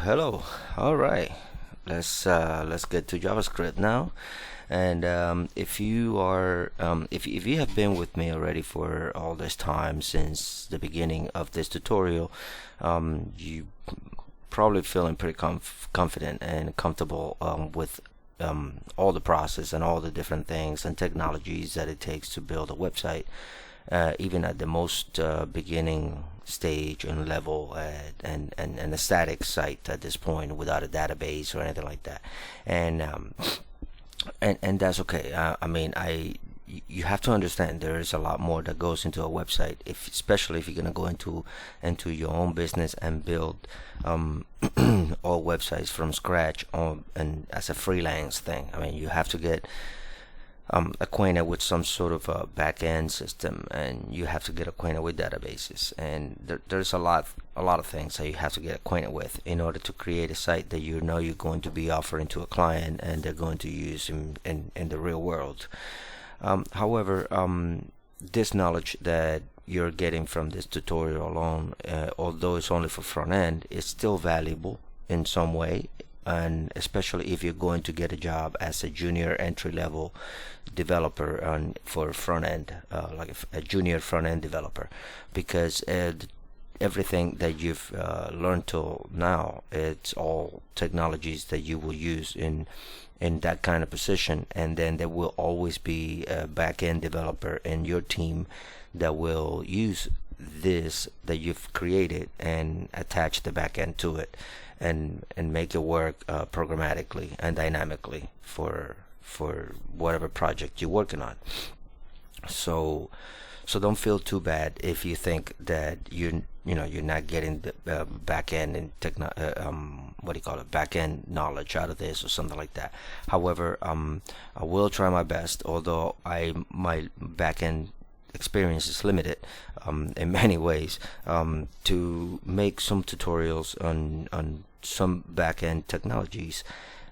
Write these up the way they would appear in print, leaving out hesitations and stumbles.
Hello. All right. Let's get to JavaScript now. And if you are if you have been with me already for all this time since the beginning of this tutorial, you probably feeling pretty confident and comfortable with all the process and all the different things and technologies that it takes to build a website, even at the most beginning stage and level, and a static site at this point without a database or anything like that. And that's okay. I mean, you have to understand there is a lot more that goes into a website, if especially if you're gonna go into your own business and build all websites from scratch and as a freelance thing. I mean, you have to get acquainted with some sort of a back-end system, and you have to get acquainted with databases, and there's a lot of things that you have to get acquainted with in order to create a site that you know you're going to be offering to a client and they're going to use in the real world. However, this knowledge that you're getting from this tutorial alone, although it's only for front end, is still valuable in some way, and especially if you're going to get a job as a junior entry-level developer for front end, like a junior front end developer, because everything that you've learned till now, it's all technologies that you will use in that kind of position, and then there will always be a back-end developer in your team that will use this that you've created and attach the back-end to it and make it work programmatically and dynamically for whatever project you're working on. So don't feel too bad if you think that you're not getting the back end and back end knowledge out of this or something like that. However, I will try my best, although my back end experience is limited in many ways, to make some tutorials on some back-end technologies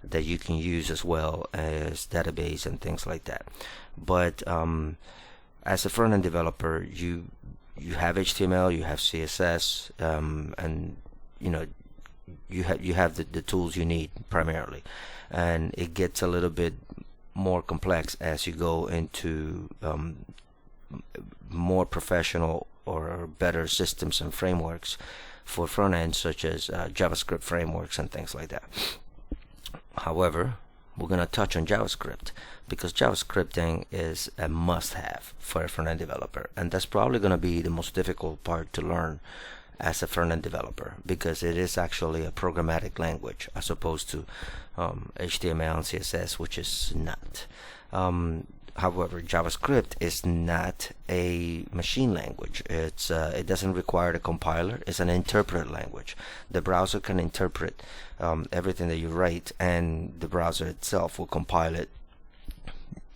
that you can use as well as database and things like that. But as a front-end developer, you have HTML, you have CSS, and you have the tools you need primarily, and it gets a little bit more complex as you go into more professional or better systems and frameworks for front end, such as JavaScript frameworks and things like that. However, we're going to touch on JavaScript because JavaScripting is a must-have for a front end developer, and that's probably going to be the most difficult part to learn as a front end developer, because it is actually a programmatic language as opposed to HTML and CSS, which is not. However, JavaScript is not a machine language. It doesn't require a compiler. It's an interpreted language. The browser can interpret everything that you write, and the browser itself will compile it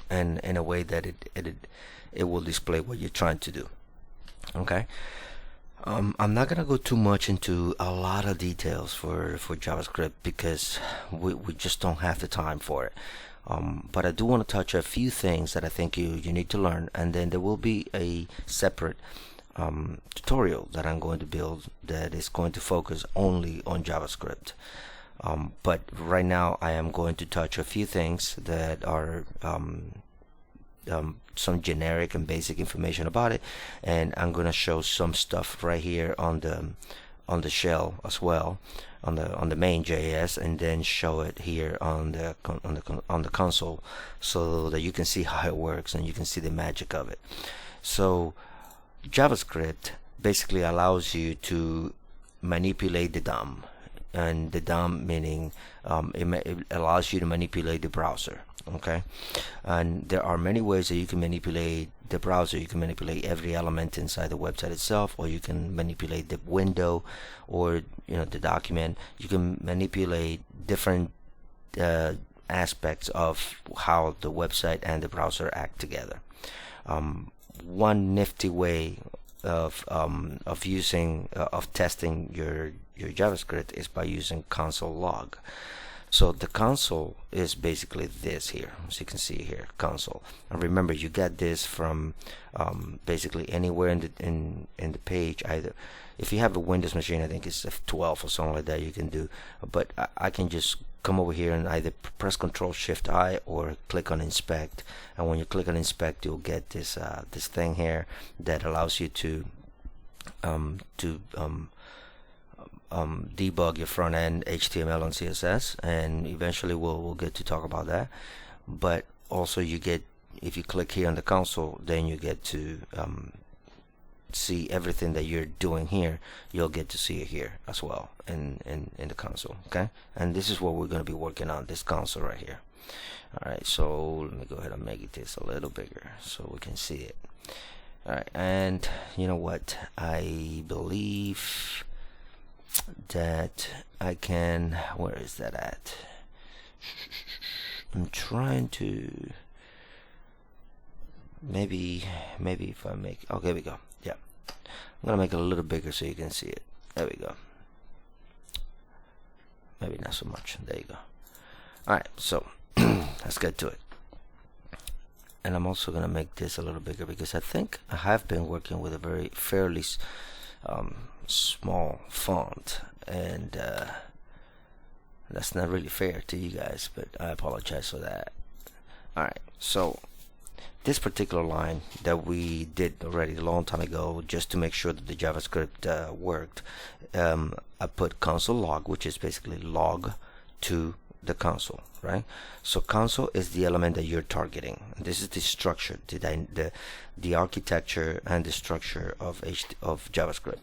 in a way that it will display what you're trying to do. Okay. I'm not gonna go too much into a lot of details for JavaScript because we just don't have the time for it. But I do want to touch a few things that I think you need to learn, and then there will be a separate tutorial that I'm going to build that is going to focus only on JavaScript. But right now I am going to touch a few things that are some generic and basic information about it, and I'm going to show some stuff right here on the shell as well, on the main JS, and then show it here on the console, so that you can see how it works and you can see the magic of it. So JavaScript basically allows you to manipulate the DOM, and the DOM meaning it allows you to manipulate the browser. Okay, and there are many ways that you can manipulate the browser. You can manipulate every element inside the website itself, or you can manipulate the window, or the document. You can manipulate different aspects of how the website and the browser act together. One nifty way of testing your JavaScript is by using console log. So the console is basically this here, as you can see here, console. And remember, you get this from basically anywhere in the page. Either if you have a Windows machine, I think it's F12 or something like that, you can do. But I can just come over here and either press Control Shift I or click on Inspect. And when you click on Inspect, you'll get this this thing here that allows you to debug your front end HTML and CSS, and eventually we'll get to talk about that. But also you get, if you click here on the console, then you get to see everything that you're doing here. You'll get to see it here as well in the console. Okay, and this is what we're going to be working on, this console right here. Alright, so let me go ahead and make this a little bigger so we can see it. Alright, and you know what, I believe that I can, where is that at? I'm trying to, maybe if I make, oh, here we go. Yeah, I'm gonna make it a little bigger so you can see it. There we go. Maybe not so much. There you go. Alright, so let's get to it. And I'm also gonna make this a little bigger because I think I have been working with a very fairly small font, and that's not really fair to you guys, but I apologize for that. Alright, so this particular line that we did already a long time ago, just to make sure that the JavaScript worked, I put console log, which is basically log to the console, right? So console is the element that you're targeting. This is the structure, the architecture and the structure of JavaScript.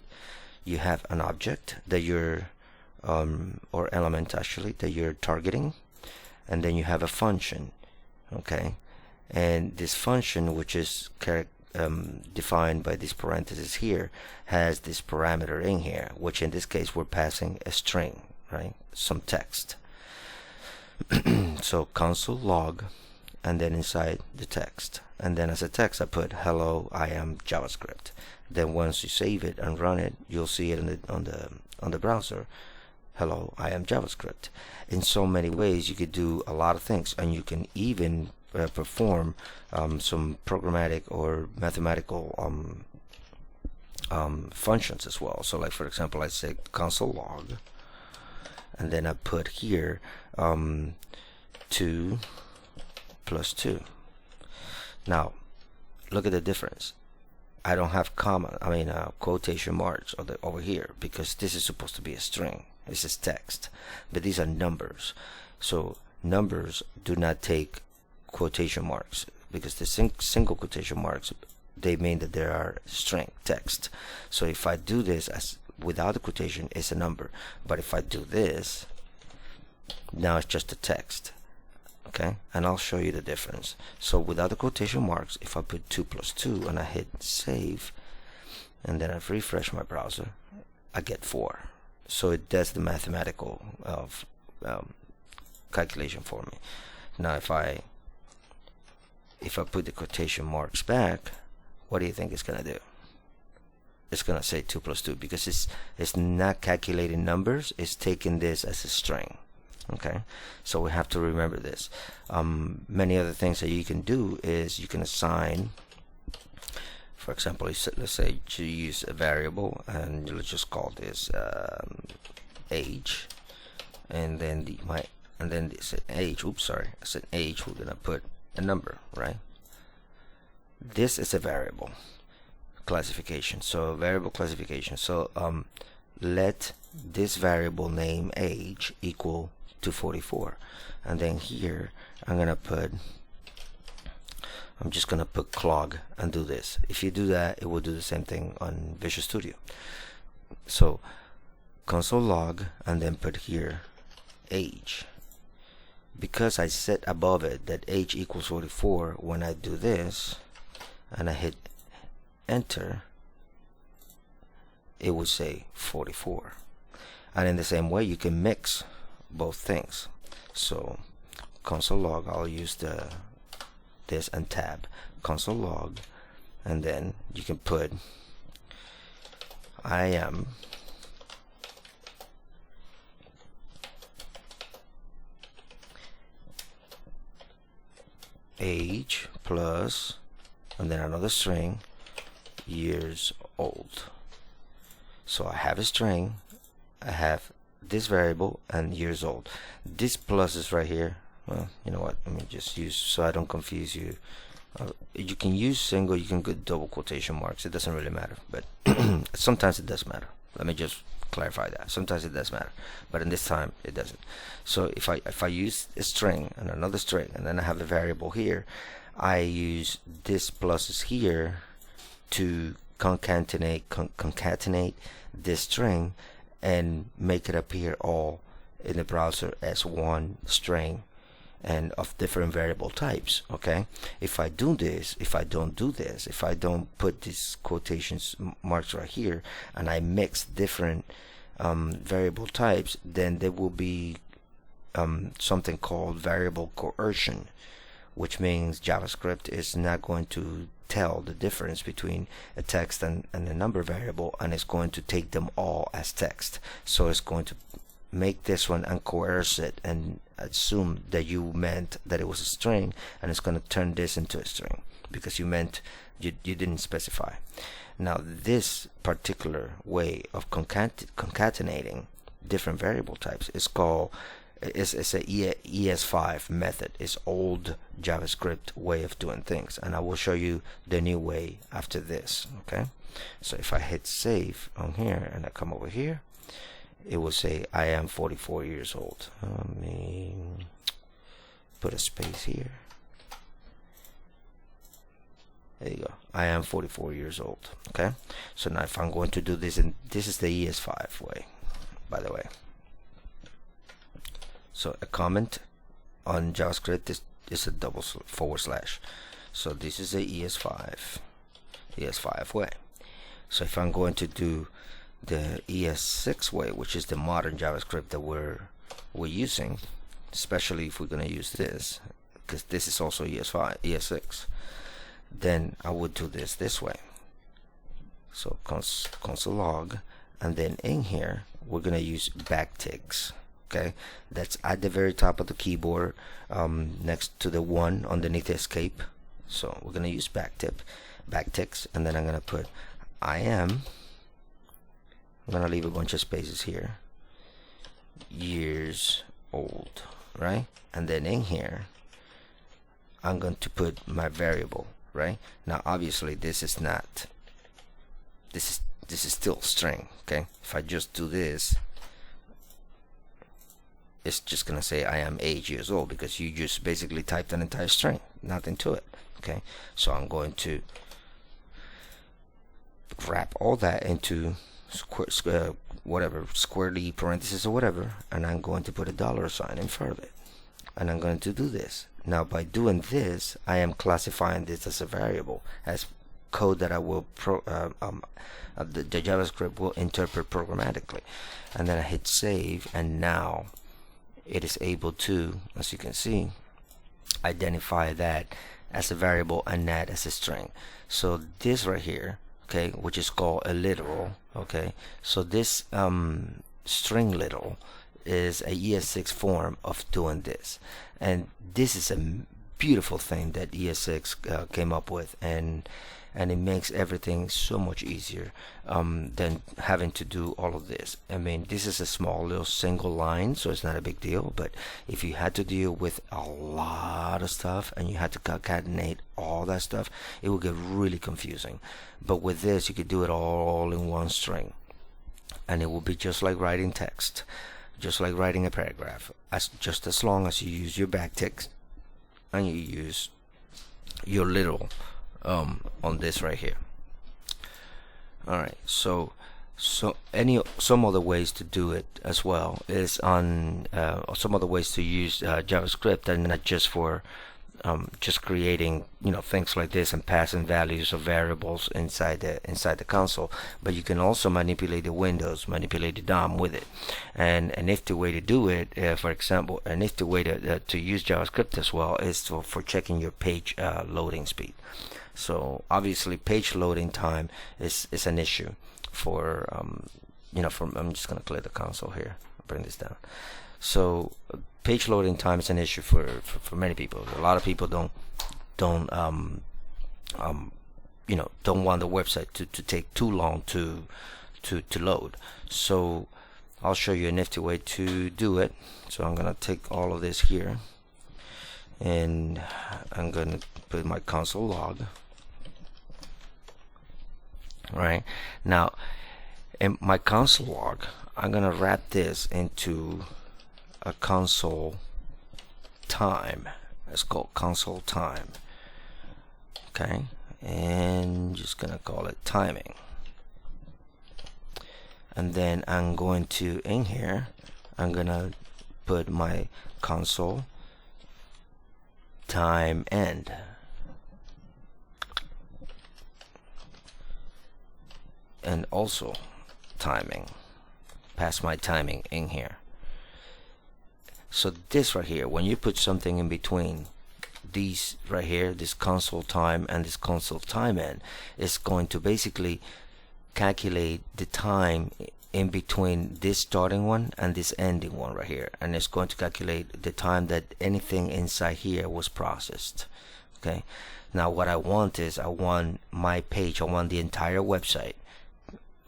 You have an object that you're or element actually that you're targeting, and then you have a function, okay? And this function, which is defined by these parentheses here, has this parameter in here, which in this case we're passing a string, right? Some text. So console log, and then inside the text, and then as a text I put hello, I am JavaScript. Then once you save it and run it, you'll see it on the browser. Hello, I am JavaScript. In so many ways, you could do a lot of things, and you can even perform some programmatic or mathematical functions as well. So like, for example, I say console log, and then I put here 2 plus 2. Now look at the difference. I don't have quotation marks over here because this is supposed to be a string. This is text, but these are numbers. So numbers do not take quotation marks because the single quotation marks, they mean that there are string text. So if I do this as without the quotation, it's a number. But if I do this, now it's just a text. Okay, and I'll show you the difference. So without the quotation marks, if I put 2 plus 2 and I hit save, and then I refresh my browser, I get 4. So it does the mathematical calculation for me. Now if I put the quotation marks back, what do you think it's gonna do? It's gonna say 2 plus 2 because it's not calculating numbers, it's taking this as a string. Okay, so we have to remember this. Many other things that you can do is you can assign, for example, let's say you use a variable, and let's just call this age, and then it's an age. Oops, sorry, I said age. We're gonna put a number, right? This is a variable classification. So variable classification. So let this variable name age equal to 44, and then here I'm just gonna put clog and do this. If you do that, it will do the same thing on Visual Studio. So console log, and then put here age. Because I set above it that age equals 44, when I do this and I hit enter, it will say 44. And in the same way, you can mix both things. So console log, I'll use this and tab console log, and then you can put I am age plus, and then another string, years old. So I have a string, I have this variable, and years old. This plus is right here. Well, you know what, let me just use, so I don't confuse you. You can use single, you can get double quotation marks, it doesn't really matter, but sometimes it does matter. Let me just clarify that. Sometimes it does matter, but in this time it doesn't. So if I use a string and another string, and then I have a variable here, I use this pluses here to concatenate this string and make it appear all in the browser as one string and of different variable types. Okay, if I do this, if I don't do this, if I don't put these quotations marks right here, and I mix different variable types, then there will be something called variable coercion, which means JavaScript is not going to tell the difference between a text and a number variable, and it's going to take them all as text. So it's going to make this one and coerce it and assume that you meant that it was a string, and it's going to turn this into a string because you meant you didn't specify. Now this particular way of concatenating different variable types is called it's a ES5 method. It's old JavaScript way of doing things, and I will show you the new way after this. Okay, so if I hit save on here and I come over here, it will say I am 44 years old. Let me put a space here. There you go. I am 44 years old. Okay, so now if I'm going to do this, and this is the ES5 way, by the way. So a comment on JavaScript is a double forward slash. So this is the ES5 way. So if I'm going to do the ES6 way, which is the modern JavaScript that we're using, especially if we're going to use this, because this is also ES6, then I would do this way. So console log, and then in here we're going to use backticks. Okay, that's at the very top of the keyboard, next to the 1 underneath escape. So we're going to use backticks, and then I'm going to put I'm going to leave a bunch of spaces here, years old, right? And then in here I'm going to put my variable, right? Now obviously this is not, this is still string. Okay, if I just do this, it's just gonna say I am 8 years old, because you just basically typed an entire string, nothing to it. Okay, so I'm going to wrap all that into squarely parentheses or whatever, and I'm going to put a $sign in front of it, and I'm going to do this. Now by doing this, I am classifying this as a variable, as code that I will the JavaScript will interpret programmatically. And then I hit save, and now it is able to, as you can see, identify that as a variable and not as a string. So this right here, okay, which is called a literal, okay, so this string literal is a ES6 form of doing this, and this is a beautiful thing that ES6 came up with, and it makes everything so much easier than having to do all of this. I mean, this is a small little single line, so it's not a big deal, but if you had to deal with a lot of stuff and you had to concatenate all that stuff, it would get really confusing. But with this, you could do it all in one string, and it will be just like writing text, just like writing a paragraph, just as long as you use your backticks and you use your literal on this right here. Alright, so some other ways to do it as well is on some other ways to use JavaScript, and not just for just creating, you know, things like this and passing values of variables inside the console, but you can also manipulate the windows, manipulate the DOM with it. And a nifty way to do it, for example, a nifty way to use JavaScript as well is for checking your page loading speed. So obviously page loading time is an issue for you know, I'm just gonna clear the console here, bring this down. So page loading time is an issue for many people. A lot of people don't don't want the website to take too long to load. So I'll show you a nifty way to do it. So I'm gonna take all of this here, and I'm gonna put my console log. Right now, in my console log, I'm gonna wrap this into a console time. It's called console time. Okay, and just gonna call it timing. And then I'm going to, in here, I'm gonna put my console time end. And also timing. Pass my timing in here. So this right here, when you put something in between these right here, this console time and this console time end, is going to basically calculate the time in between this starting one and this ending one right here, and it's going to calculate the time that anything inside here was processed. Okay, now what I want is, I want my page, I want the entire website,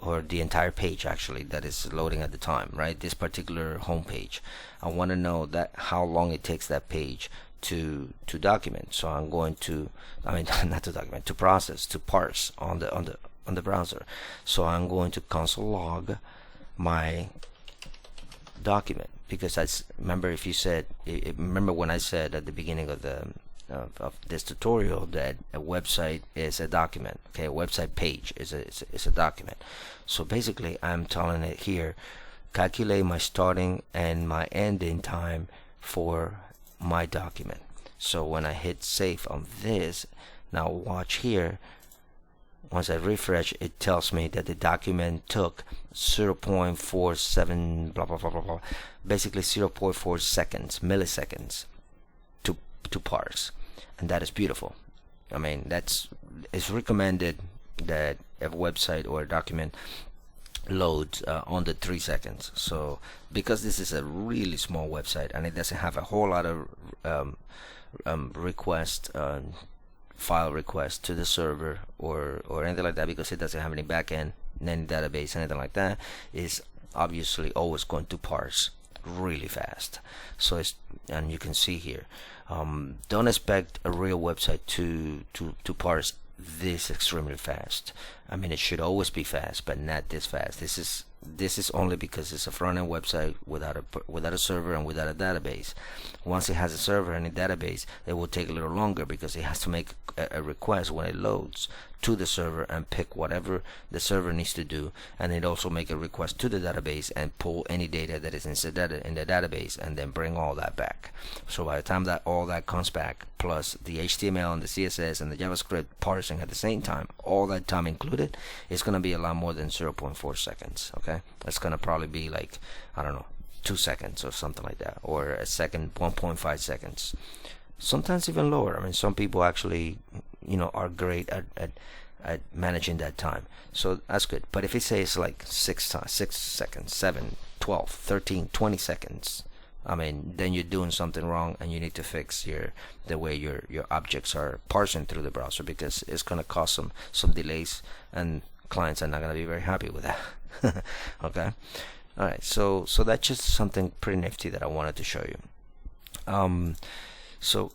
or the entire page actually, that is loading at the time, right? This particular home page, I want to know that how long it takes that page to document. So I'm going to, not to document, to process, to parse on the browser. So I'm going to console log my document, because remember, if you said, remember when I said at the beginning of the of this tutorial that a website is a document. Okay, a website page is a document. So basically I'm telling it here, calculate my starting and my ending time for my document. So when I hit save on this, now watch here, once I refresh, it tells me that the document took 0.47 blah blah blah blah blah, basically 0.4 seconds, milliseconds to parse. And that is beautiful. I mean, it's recommended that a website or a document loads under 3 seconds. So because this is a really small website and it doesn't have a whole lot of file requests to the server or anything like that, because it doesn't have any backend, any database, anything like that, is obviously always going to parse really fast. So and you can see here, don't expect a real website to parse this extremely fast. I mean, it should always be fast, but not this fast. This is only because it's a front-end website without a server and without a database. Once it has a server and a database, it will take a little longer, because it has to make a request when it loads to the server and pick whatever the server needs to do, and it also make a request to the database and pull any data that is in the database, and then bring all that back. So by the time that all that comes back, plus the HTML and the CSS and the JavaScript parsing at the same time, all that time included, is going to be a lot more than 0.4 seconds. Okay, it's going to probably be like, I don't know, 2 seconds or something like that, or a second, 1.5 seconds, sometimes even lower. I mean, some people actually, are great at managing that time, so that's good. But if it says like 6 seconds, 7, 12, 13, 20 seconds, I mean, then you're doing something wrong, and you need to fix the way your objects are parsing through the browser, because it's going to cause some delays, and clients are not going to be very happy with that. Okay, all right, so that's just something pretty nifty that I wanted to show you. So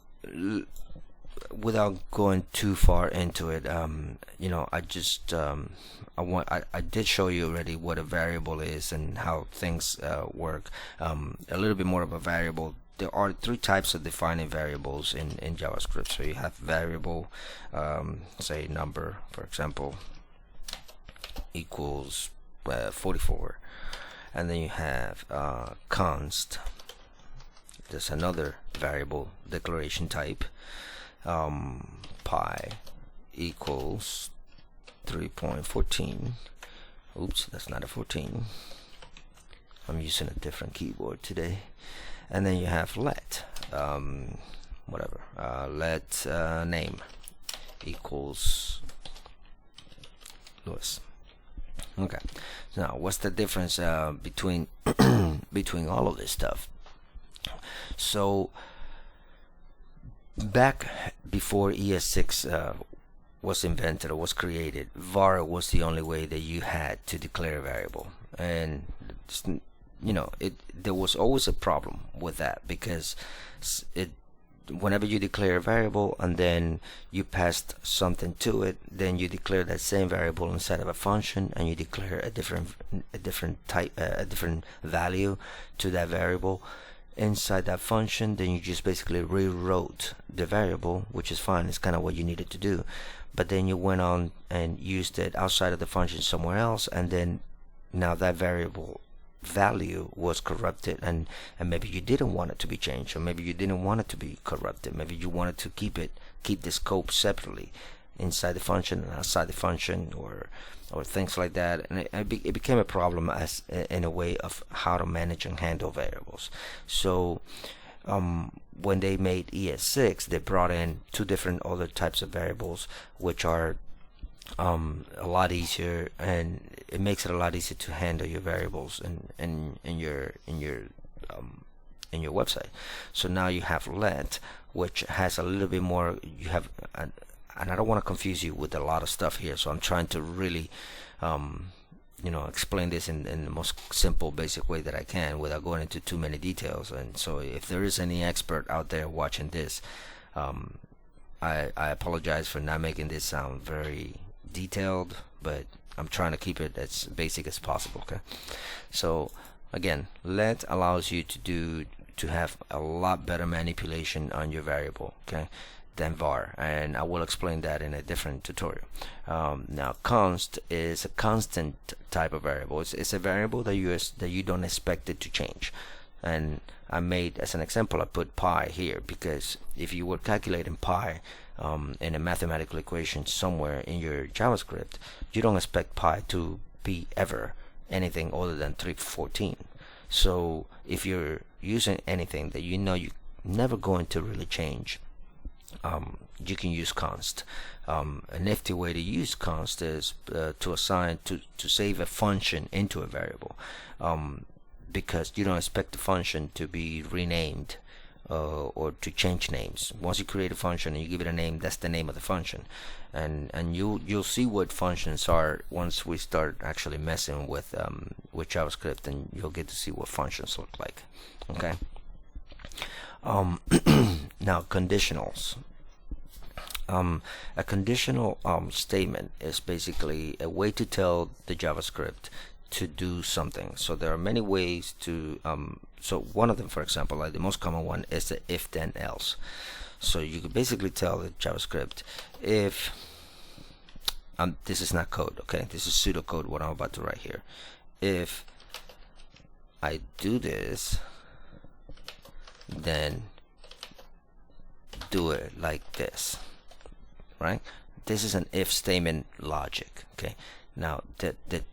without going too far into it, I just I did show you already what a variable is and how things work. A little bit more of a variable. There are 3 types of defining variables in JavaScript. So you have variable, say number, for example, equals 44, and then you have const. There's another variable declaration type, pi equals 3.14. Oops, that's not a 14. I'm using a different keyboard today. And then you have let, let name equals Louis. Okay, now what's the difference between between all of this stuff? So back before ES6 was invented or was created, var was the only way that you had to declare a variable. And there was always a problem with that, because whenever you declare a variable and then you passed something to it, then you declare that same variable inside of a function, and you declare a different value to that variable inside that function. Then you just basically rewrote the variable, which is fine. It's kind of what you needed to do. But then you went on and used it outside of the function somewhere else, and then now that variable value was corrupted, and maybe you didn't want it to be changed, or maybe you didn't want it to be corrupted. Maybe you wanted to keep the scope separately inside the function and outside the function, or things like that. And it became a problem as in a way of how to manage and handle variables. So when they made ES6, they brought in two different other types of variables, which are a lot easier, and it makes it a lot easier to handle your variables in your website. So now you have let, which has a little bit more. You have, and I don't want to confuse you with a lot of stuff here, so I'm trying to really explain this in the most simple, basic way that I can without going into too many details. And so if there is any expert out there watching this, I apologize for not making this sound very detailed, but I'm trying to keep it as basic as possible. Okay, so again, let allows you to have a lot better manipulation on your variable, okay, than var, and I will explain that in a different tutorial. Now const is a constant type of variable. It's a variable that you don't expect it to change. And I made, as an example, I put pi here, because if you were calculating pi in a mathematical equation somewhere in your JavaScript, you don't expect pi to be ever anything other than 314. So if you're using anything that you're never going to really change, you can use const. A nifty way to use const is to save a function into a variable, because you don't expect the function to be renamed or to change names. Once you create a function and you give it a name, that's the name of the function. And you'll see what functions are once we start actually messing with JavaScript, and you'll get to see what functions look like. Okay. Now conditionals. A conditional statement is basically a way to tell the JavaScript to do something. So there are many ways to so one of them, for example, like the most common one, is the if then else. So you could basically tell the JavaScript, if this is not code, okay, this is pseudocode what I'm about to write here. If I do this, then do it like this, right? This is an if statement logic. Okay, now the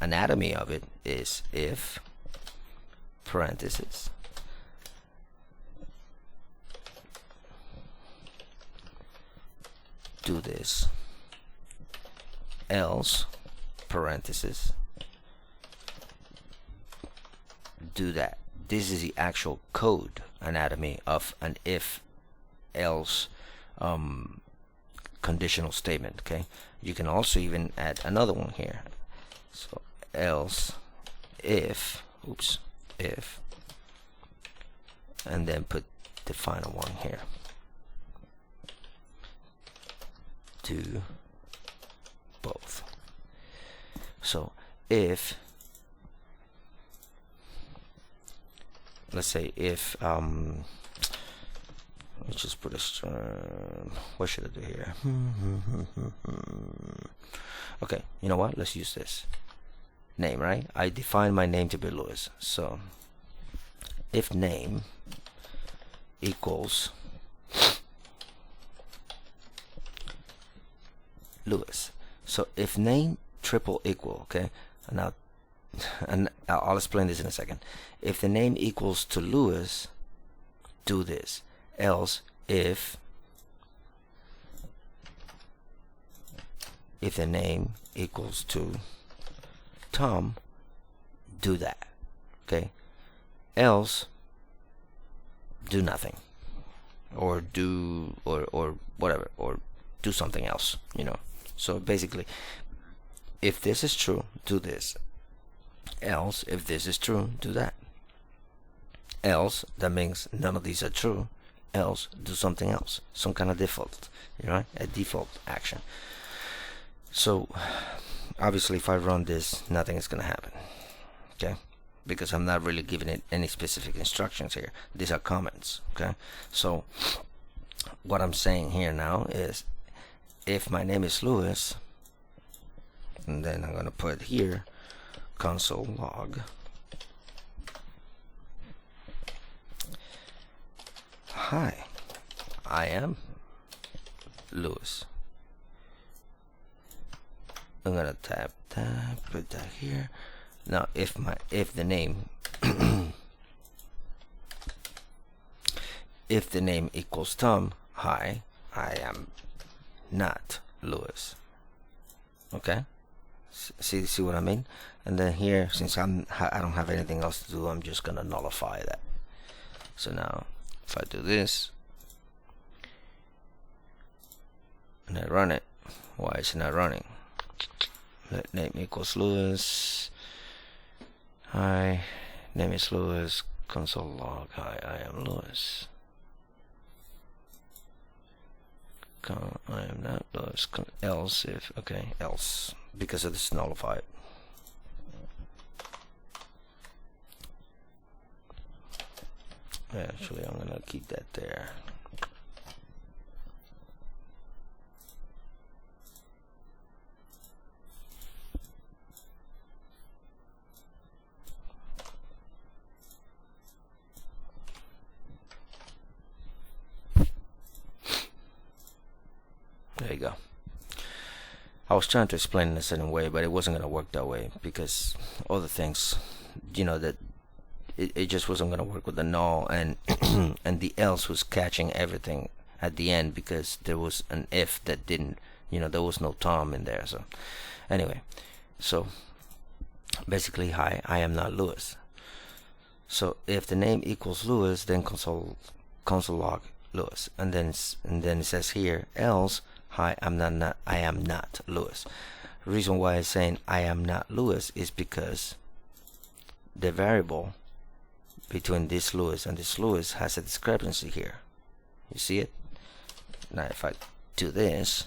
anatomy of it is if parentheses do this, else parentheses do that. This is the actual code anatomy of an if else conditional statement. Okay, you can also even add another one here. So else if and then put the final one here. Do both. So if, let's say if let's just put a what should I do here? Okay, you know what, let's use this name, right? I define my name to be Louis. So if name equals Louis, so if name triple equal, okay, now and I'll explain this in a second. If the name equals to Louis, do this. Else if the name equals to Tom, do that. Okay. else do nothing, or do or whatever, or do something else, so basically, if this is true, do this. Else, if this is true, do that. Else, that means none of these are true. Else, do something else, some kind of default, a default action. So obviously, if I run this, nothing is going to happen, okay, because I'm not really giving it any specific instructions here. These are comments, okay. So what I'm saying here now is, if my name is Louis, and then I'm going to put here console log hi, I am Louis. I'm gonna tap, put that here. Now if the name if the name equals Tom, hi, I am not Louis. Okay, see what I mean? And then here, since I don't have anything else to do, I'm just gonna nullify that. So now if I do this and I run it, why is it not running? Let name equals Louis. Hi, name is Louis. Console log, hi, I am Louis. I am not Louis. Else, if, okay, else, because it is nullified. Actually, I'm gonna keep that there. There you go. I was trying to explain in a certain way, but it wasn't going to work that way, because all the things, that it just wasn't going to work with the null, and and the else was catching everything at the end, because there was an if that didn't, there was no Tom in there. So anyway, so basically, hi, I am not Louis. So if the name equals Louis, then console log Louis, and then it says here else, hi, I am not Louis. The reason why it's saying I am not Louis is because the variable between this Louis and this Louis has a discrepancy here. You see it? Now if I do this,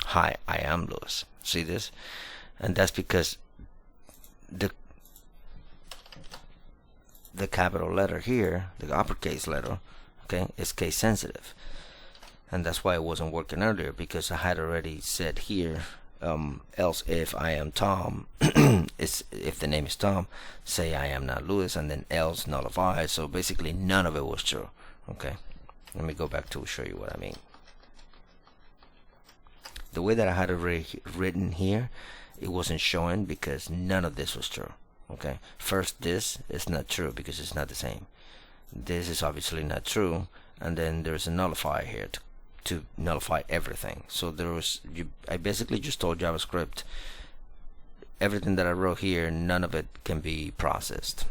hi, I am Louis. See this? And that's because the capital letter here, the uppercase letter, okay, is case sensitive, and that's why it wasn't working earlier, because I had already said here, else if I am Tom, if the name is Tom, say I am not Louis, and then else nullify. So basically none of it was true. Okay, let me go back to show you what I mean. The way that I had it written here, it wasn't showing because none of this was true. Okay, first this is not true because it's not the same. This is obviously not true, and then there's a nullifier here to nullify everything. So I basically just told JavaScript everything that I wrote here, none of it can be processed.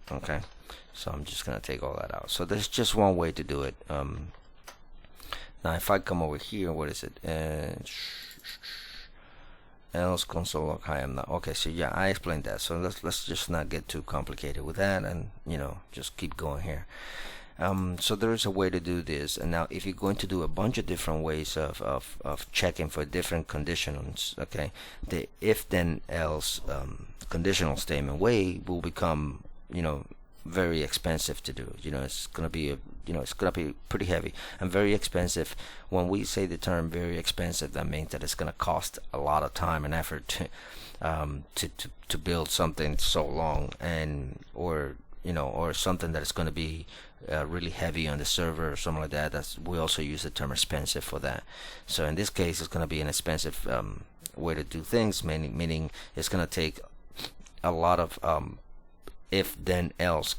Okay, so I'm just gonna take all that out. So there's just one way to do it. Now if I come over here, what is it? Else console log hi, I'm not. Okay, so yeah, I explained that. So let's just not get too complicated with that, and just keep going here. So there is a way to do this, and now if you're going to do a bunch of different ways of checking for different conditionals, okay, the if then else conditional statement way will become very expensive to do. It's gonna be it's gonna be pretty heavy and very expensive. When we say the term very expensive, that means that it's gonna cost a lot of time and effort to build something so long, and or something that is going to be really heavy on the server or something like that. We also use the term expensive for that. So in this case, it's going to be an expensive way to do things, meaning it's going to take a lot of if then else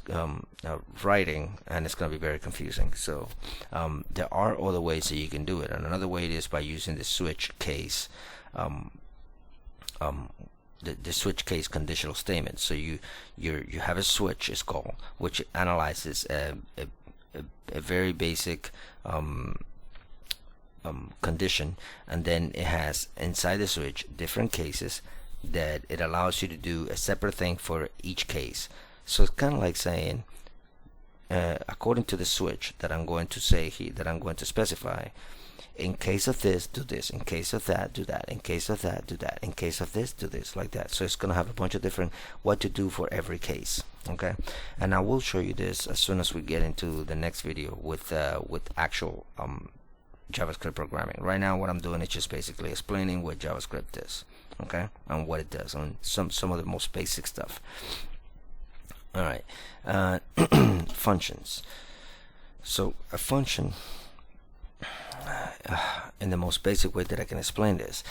writing, and it's going to be very confusing. So there are other ways that you can do it, and another way is by using the switch case the switch case conditional statement. So you have a switch, is called, which analyzes a very basic condition, and then it has inside the switch different cases that it allows you to do a separate thing for each case. So it's kind of like saying, according to the switch that I'm going to say here, that I'm going to specify, in case of this, do this. In case of that, do that. In case of that, do that. In case of this, do this. Like that. So it's going to have a bunch of different what to do for every case. Okay, and I will show you this as soon as we get into the next video with actual JavaScript programming. Right now, what I'm doing is just basically explaining what JavaScript is, okay, and what it does on some of the most basic stuff. All right, functions. So a function, in the most basic way that I can explain this,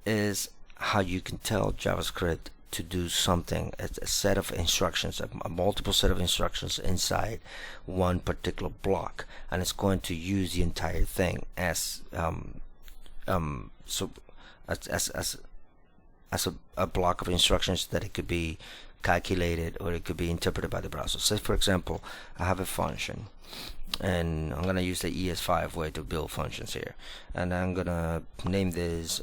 is how you can tell JavaScript to do something, a set of instructions, a multiple set of instructions inside one particular block, and it's going to use the entire thing as a block of instructions that it could be calculated or it could be interpreted by the browser. Say for example, I have a function, and I'm gonna use the ES5 way to build functions here, and I'm gonna name this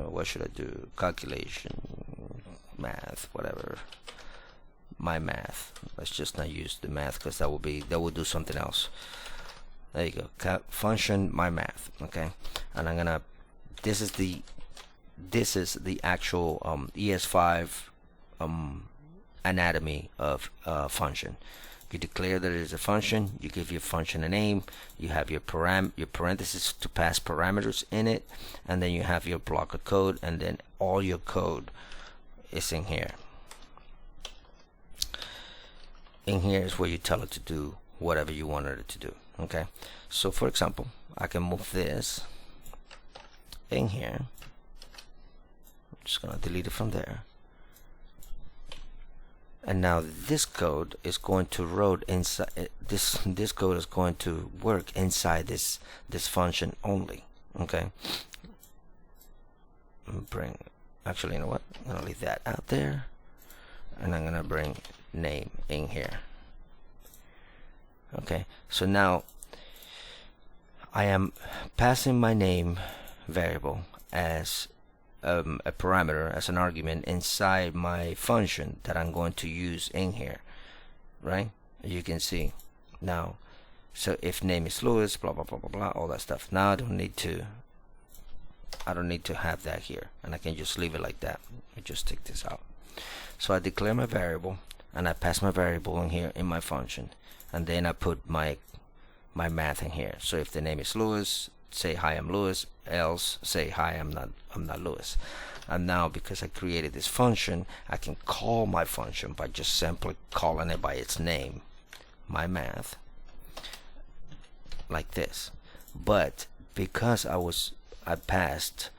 what should I do? Calculation, math, whatever. My math. Let's just not use the math because that will do something else. There you go. Function my math. Okay, and I'm gonna. This is the actual ES5 anatomy of function. You declare that it is a function, you give your function a name, you have your parentheses to pass parameters in it, and then you have your block of code, and then all your code is in here. In here is where you tell it to do whatever you wanted it to do. Okay, so for example, I can move this in here. I'm just gonna delete it from there. And now this code is going to load inside this code is going to work inside this function only. Okay. Actually, you know what? I'm gonna leave that out there, and I'm gonna bring name in here. Okay. So now I am passing my name variable as a parameter, as an argument inside my function that I'm going to use in here, right? You can see now. So if name is Louis, blah blah blah blah blah, all that stuff. Now I don't need to have that here, and I can just leave it like that. I just take this out. So I declare my variable, and I pass my variable in here in my function, and then I put my math in here. So if the name is Louis, say hi, I'm Louis. Else say hi, I'm not Louis. And now because I created this function, I can call my function by just simply calling it by its name, my math, like this. But because I passed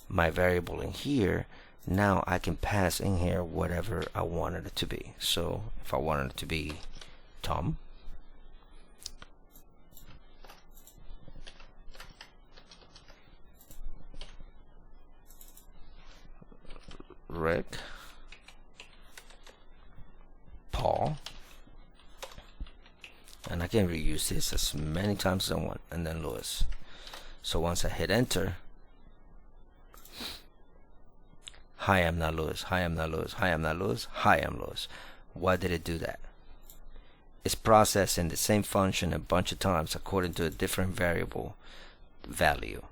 my variable in here, now I can pass in here whatever I wanted it to be. So if I wanted it to be Tom, Rick, Paul, and I can reuse this as many times as I want, and then Louis. So once I hit enter, hi, I'm not Louis, hi, I'm not Louis, hi, I'm not Louis, hi, I'm Louis. Why did it do that? It's processing the same function a bunch of times according to a different variable value,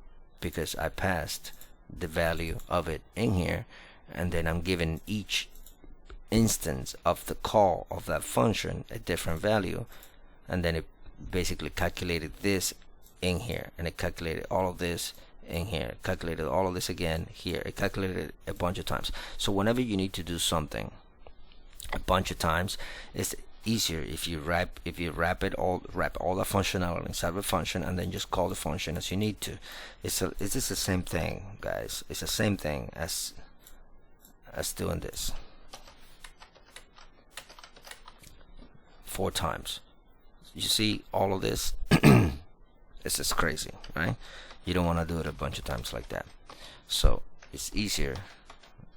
because I passed the value of it in here, and then I'm giving each instance of the call of that function a different value, and then it basically calculated this in here, and it calculated all of this in here, calculated all of this again here, it calculated it a bunch of times. So whenever you need to do something a bunch of times, it's easier if you wrap all the functionality inside of a function, and then just call the function as you need to. It's just the same thing, guys. It's the same thing as doing this 4 times. You see all of this? This is crazy, right? You don't want to do it a bunch of times like that. So it's easier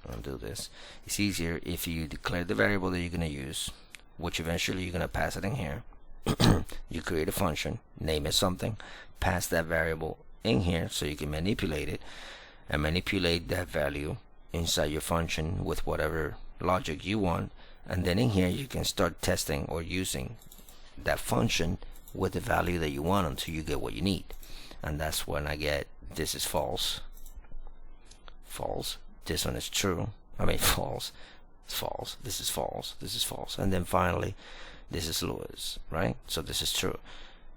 I'll do this. It's easier if you declare the variable that you're going to use, which eventually you're going to pass it in here. You create a function, name it something, pass that variable in here so you can manipulate it, and manipulate that value inside your function with whatever logic you want. And then in here you can start testing or using that function with the value that you want until you get what you need. And that's when I get this is false, false, this one is true, I mean false, it's false, this is false, this is false, and then finally this is Louis, right? So this is true,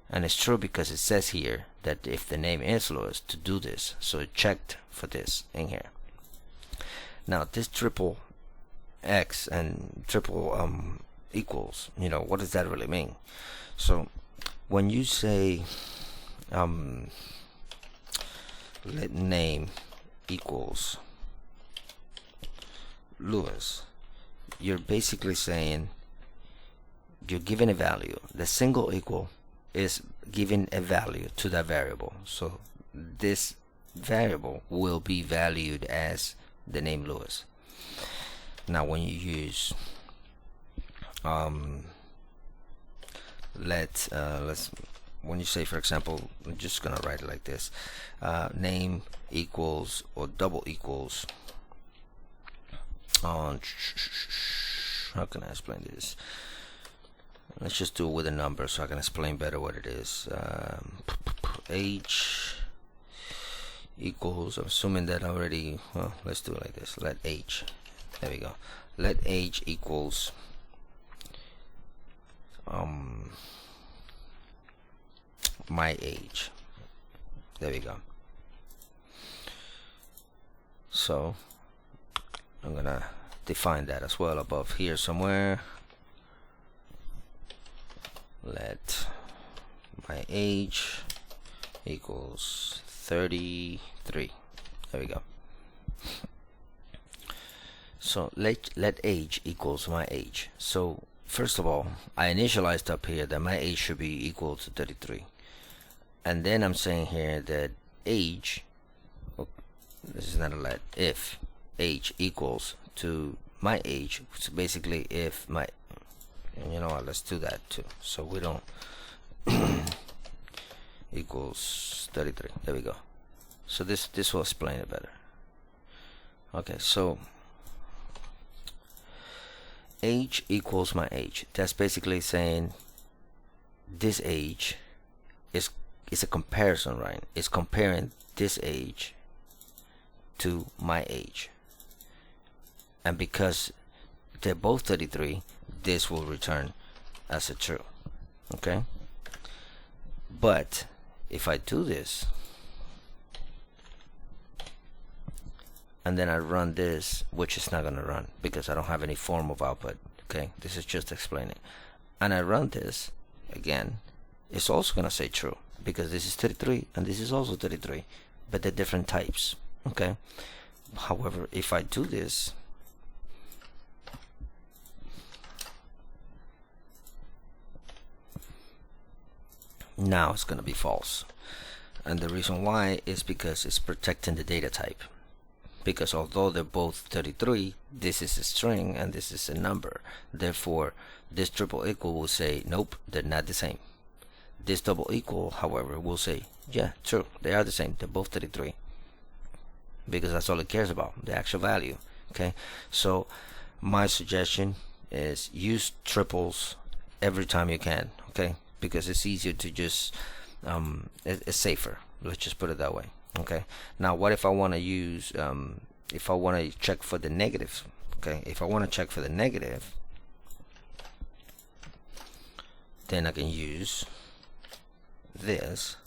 and it's true because it says here that if the name is Louis, to do this, so it checked for this in here. Now this triple X and triple equals, you know, what does that really mean? So when you say let name equals Louis, you're basically saying you're giving a value. The single equal is giving a value to that variable, so this variable will be valued as the name Louis. Now when you use when you say, for example, I'm just gonna write it like this, name equals or double equals on, how can I explain this? Let's just do it with a number so I can explain better what it is. H equals, I'm assuming that already, well, let's do it like this, let H, there we go, let H equals my age, there we go. So I'm gonna define that as well above here somewhere. Let my age equals 33, there we go. So let age equals my age. So first of all, I initialized up here that my age should be equal to 33, and then I'm saying here that age, oh, this is not a let, if age equals to my age, so basically if my, you know what, let's do that too, so we don't equals 33, there we go. So this will explain it better. Okay, so age equals my age, that's basically saying this age is a comparison, right? It's comparing this age to my age, and because they're both 33, this will return as a true. Okay, but if I do this and then I run this, which is not gonna run because I don't have any form of output, okay, this is just explaining, and I run this again, it's also gonna say true because this is 33 and this is also 33, but they're different types. Okay, however, if I do this, now it's gonna be false, and the reason why is because it's protecting the data type, because although they're both 33, this is a string and this is a number, therefore this triple equal will say nope, they're not the same. This double equal, however, will say yeah, true, they are the same, they're both 33, because that's all it cares about, the actual value. Okay, so my suggestion is use triples every time you can, okay, because it's easier to just it's safer, let's just put it that way. Okay, now what if I want to use if I want to check for the negative? Okay, if I want to check for the negative, then I can use this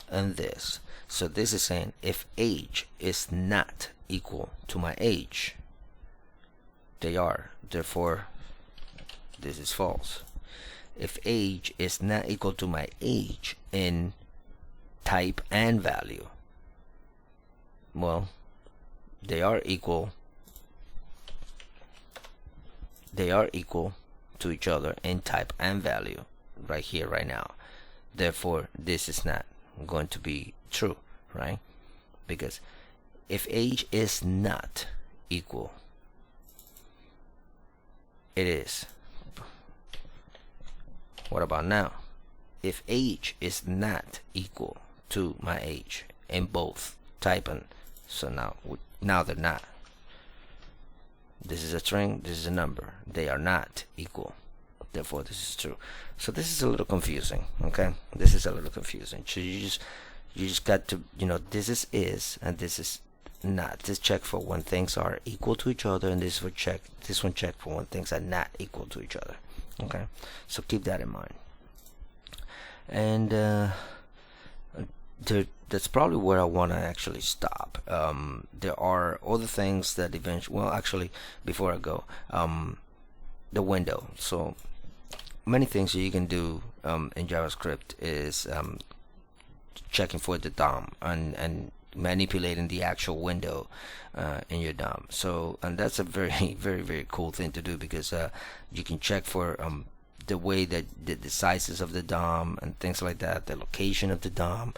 and this. So this is saying if age is not equal to my age, they are, therefore this is false. If age is not equal to my age in type and value, well, they are equal to each other in type and value right here, right now, therefore this is not going to be true, right? Because if age is not equal. It is. What about now? If age is not equal to my age in both typing, so now they're not. This is a string, this is a number. They are not equal. Therefore, this is true. So this is a little confusing. Okay, this is a little confusing. So you just got to, this is and this is not. This check for when things are equal to each other, and this one check for when things are not equal to each other. Okay, so keep that in mind. And that's probably where I want to actually stop. There are other things that eventually, well, actually, before I go, the window. So many things that you can do in JavaScript is checking for the DOM and manipulating the actual window in your DOM. So, and that's a very, very, very cool thing to do, because you can check for the way that the sizes of the DOM and things like that, the location of the DOM.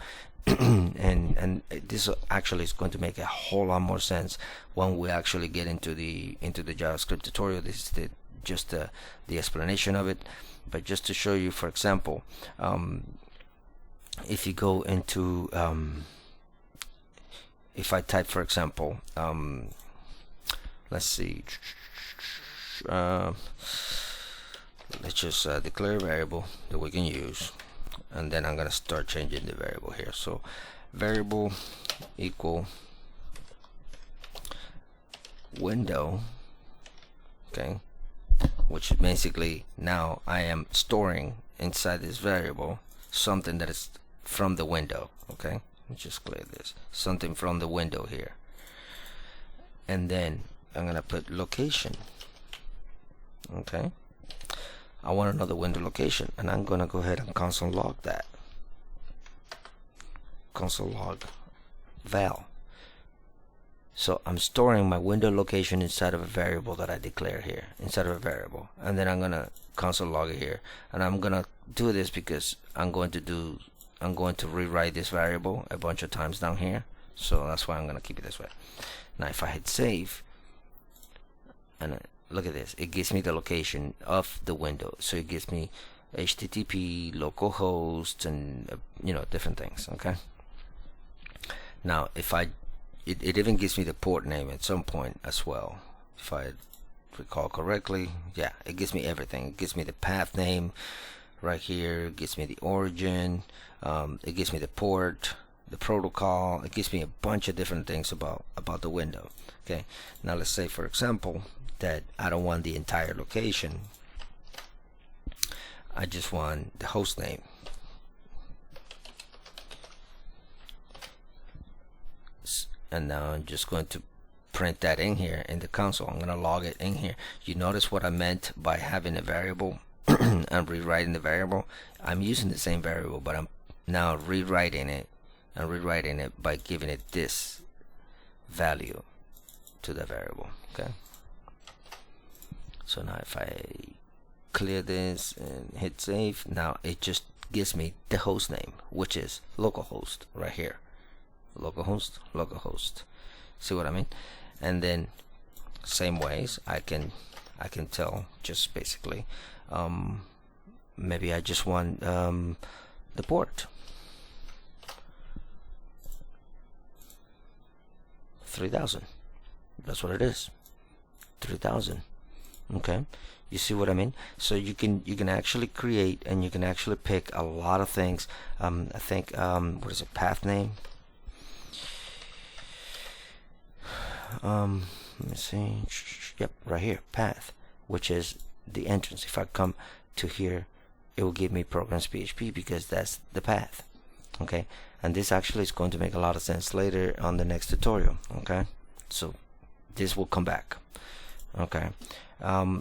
and this actually is going to make a whole lot more sense when we actually get into the JavaScript tutorial. This is just the explanation of it. But just to show you, for example, if you go into if I type, for example, let's see, let's just declare a variable that we can use, and then I'm gonna start changing the variable here. So variable equal window, okay, which is basically, now I am storing inside this variable something that is from the window. Okay, let's just clear this, something from the window here, and then I'm gonna put location. Okay, I want another window location, and I'm gonna go ahead and console log that. Console log val. So I'm storing my window location inside of a variable that I declare here, inside of a variable, and then I'm gonna console log it here. And I'm gonna do this because I'm going to rewrite this variable a bunch of times down here. So that's why I'm gonna keep it this way. Now if I hit save, and look at this, it gives me the location of the window. So it gives me HTTP, localhost, and different things. Okay. Now if it even gives me the port name at some point as well, if I recall correctly. Yeah, it gives me everything. It gives me the path name right here. It gives me the origin. It gives me the port, the protocol. It gives me a bunch of different things about the window. Okay. Now let's say, for example, that I don't want the entire location. I just want the host name. And now I'm just going to print that in here in the console. I'm going to log it in here. You notice what I meant by having a variable and rewriting the variable? I'm using the same variable, but I'm now rewriting it, and rewriting it by giving it this value to the variable. Okay. So now if I clear this and hit save, now it just gives me the host name, which is localhost right here. Localhost, localhost. See what I mean? And then same ways I can tell, just basically maybe I just want the port 3000. That's what it is, 3000. Okay, you see what I mean? So you can actually create, and you can actually pick a lot of things. I think what is it, path name? Let me see. Yep, right here, path, which is the entrance. If I come to here, it will give me programs PHP because that's the path. Okay, and this actually is going to make a lot of sense later on the next tutorial. Okay, so this will come back. Okay,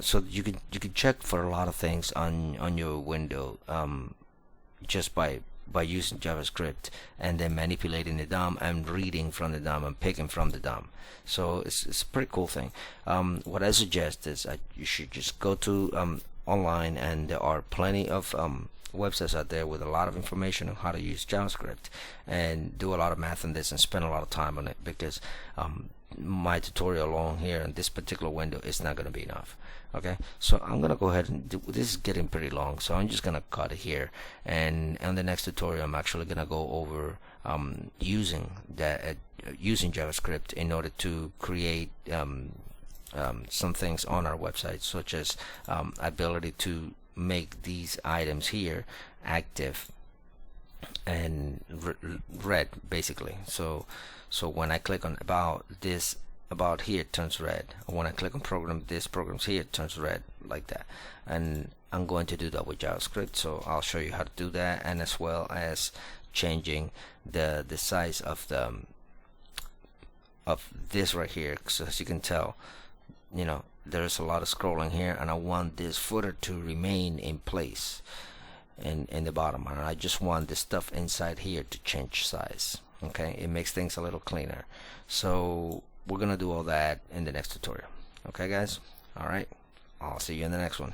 so you can check for a lot of things on your window just by using JavaScript, and then manipulating the DOM and reading from the DOM and picking from the DOM. So it's a pretty cool thing. What I suggest is you should just go to online, and there are plenty of websites out there with a lot of information on how to use JavaScript, and do a lot of math on this and spend a lot of time on it, because my tutorial along here in this particular window is not going to be enough. Okay, so I'm gonna go ahead and do, this is getting pretty long, so I'm just gonna cut it here, and on the next tutorial I'm actually gonna go over using JavaScript in order to create some things on our website, such as ability to make these items here active and red, basically. So when I click on about, this about here turns red. When I click on program, this programs here turns red, like that. And I'm going to do that with JavaScript, so I'll show you how to do that, and as well as changing the size of the this right here. So as you can tell, you know, there's a lot of scrolling here, and I want this footer to remain in place in the bottom, and I just want this stuff inside here to change size. Okay, it makes things a little cleaner. So we're gonna do all that in the next tutorial. Okay guys, all right, I'll see you in the next one.